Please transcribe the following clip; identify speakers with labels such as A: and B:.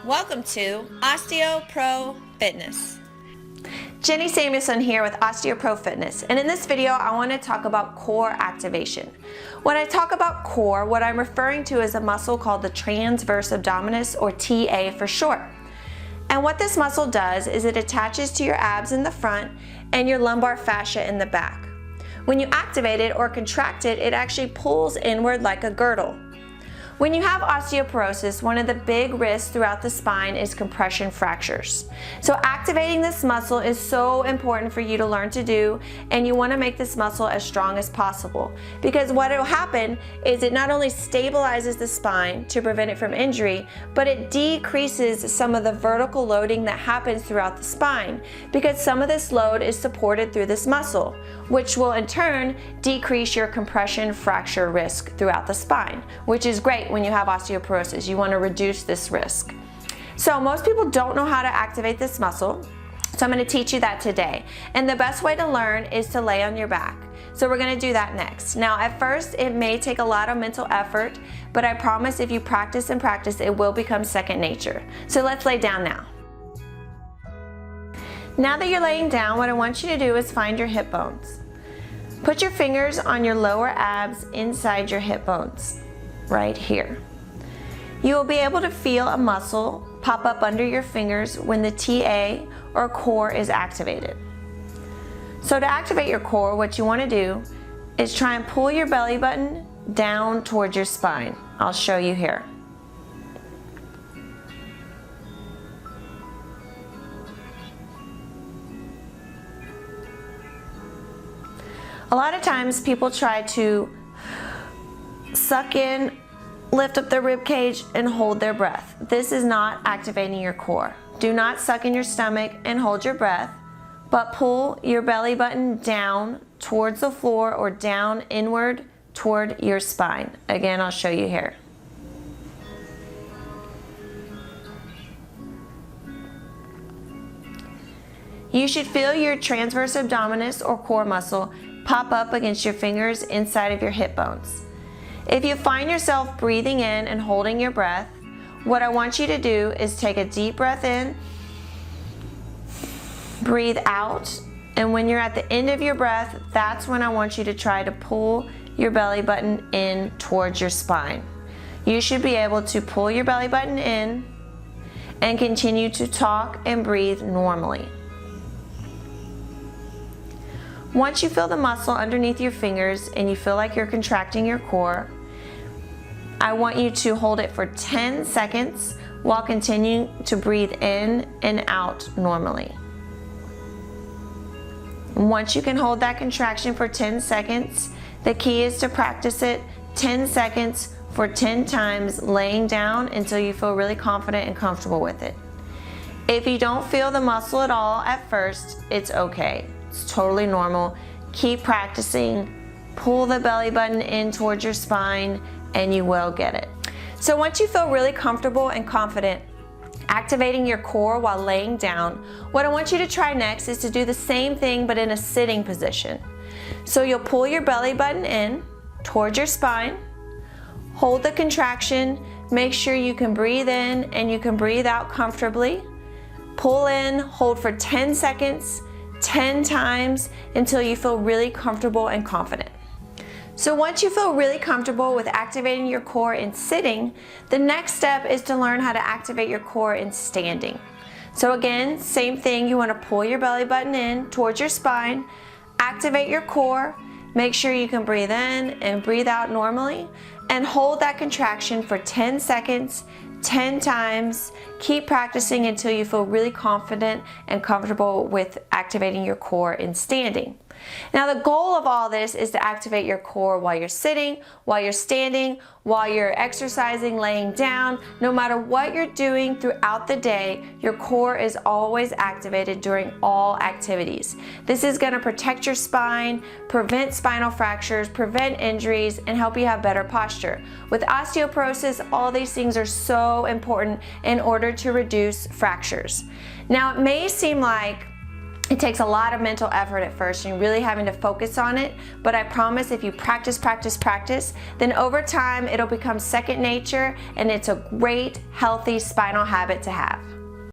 A: Welcome to Osteoprofitness.
B: Jenny Samuelson here with Osteoprofitness, and in this video I want to talk about core activation. When I talk about core, what I'm referring to is a muscle called the transverse abdominis, or TA for short. And what this muscle does is it attaches to your abs in the front and your lumbar fascia in the back. When you activate it or contract it, it actually pulls inward like a girdle. When you have osteoporosis, one of the big risks throughout the spine is compression fractures. So activating this muscle is so important for you to learn to do, and you want to make this muscle as strong as possible. Because what will happen is it not only stabilizes the spine to prevent it from injury, but it decreases some of the vertical loading that happens throughout the spine, because some of this load is supported through this muscle, which will in turn decrease your compression fracture risk throughout the spine, which is great when you have osteoporosis. You want to reduce this risk. So most people don't know how to activate this muscle, so I'm going to teach you that today. And the best way to learn is to lay on your back. So we're going to do that next. Now at first it may take a lot of mental effort, but I promise if you practice and practice, it will become second nature. So let's lay down now. Now that you're laying down, what I want you to do is find your hip bones. Put your fingers on your lower abs inside your hip bones, right here. You will be able to feel a muscle pop up under your fingers when the TA or core is activated. So to activate your core, what you want to do is try and pull your belly button down towards your spine. I'll show you here. A lot of times people try to suck in, lift up their rib cage, and hold their breath. This is not activating your core. Do not suck in your stomach and hold your breath, but pull your belly button down towards the floor or down inward toward your spine. Again, I'll show you here. You should feel your transverse abdominis or core muscle pop up against your fingers inside of your hip bones. If you find yourself breathing in and holding your breath, what I want you to do is take a deep breath in, breathe out, and when you're at the end of your breath, that's when I want you to try to pull your belly button in towards your spine. You should be able to pull your belly button in and continue to talk and breathe normally. Once you feel the muscle underneath your fingers and you feel like you're contracting your core, I want you to hold it for 10 seconds while continuing to breathe in and out normally. Once you can hold that contraction for 10 seconds, the key is to practice it 10 seconds for 10 times laying down until you feel really confident and comfortable with it. If you don't feel the muscle at all at first, it's okay. It's totally normal. Keep practicing. Pull the belly button in towards your spine and you will get it. So once you feel really comfortable and confident activating your core while laying down, what I want you to try next is to do the same thing but in a sitting position. So you'll pull your belly button in towards your spine, hold the contraction, make sure you can breathe in and you can breathe out comfortably. Pull in, hold for 10 seconds, 10 times until you feel really comfortable and confident. So once you feel really comfortable with activating your core in sitting, the next step is to learn how to activate your core in standing. So again, same thing, you want to pull your belly button in towards your spine, activate your core, make sure you can breathe in and breathe out normally, and hold that contraction for 10 seconds, 10 times. Keep practicing until you feel really confident and comfortable with activating your core in standing. Now the goal of all this is to activate your core while you're sitting, while you're standing, while you're exercising, laying down. No matter what you're doing throughout the day, your core is always activated during all activities. This is going to protect your spine, prevent spinal fractures, prevent injuries, and help you have better posture. With osteoporosis, all these things are so important in order to reduce fractures. Now it may seem like It takes a lot of mental effort at first, and you're really having to focus on it, but I promise if you practice, then over time it'll become second nature, and it's a great, healthy spinal habit to have.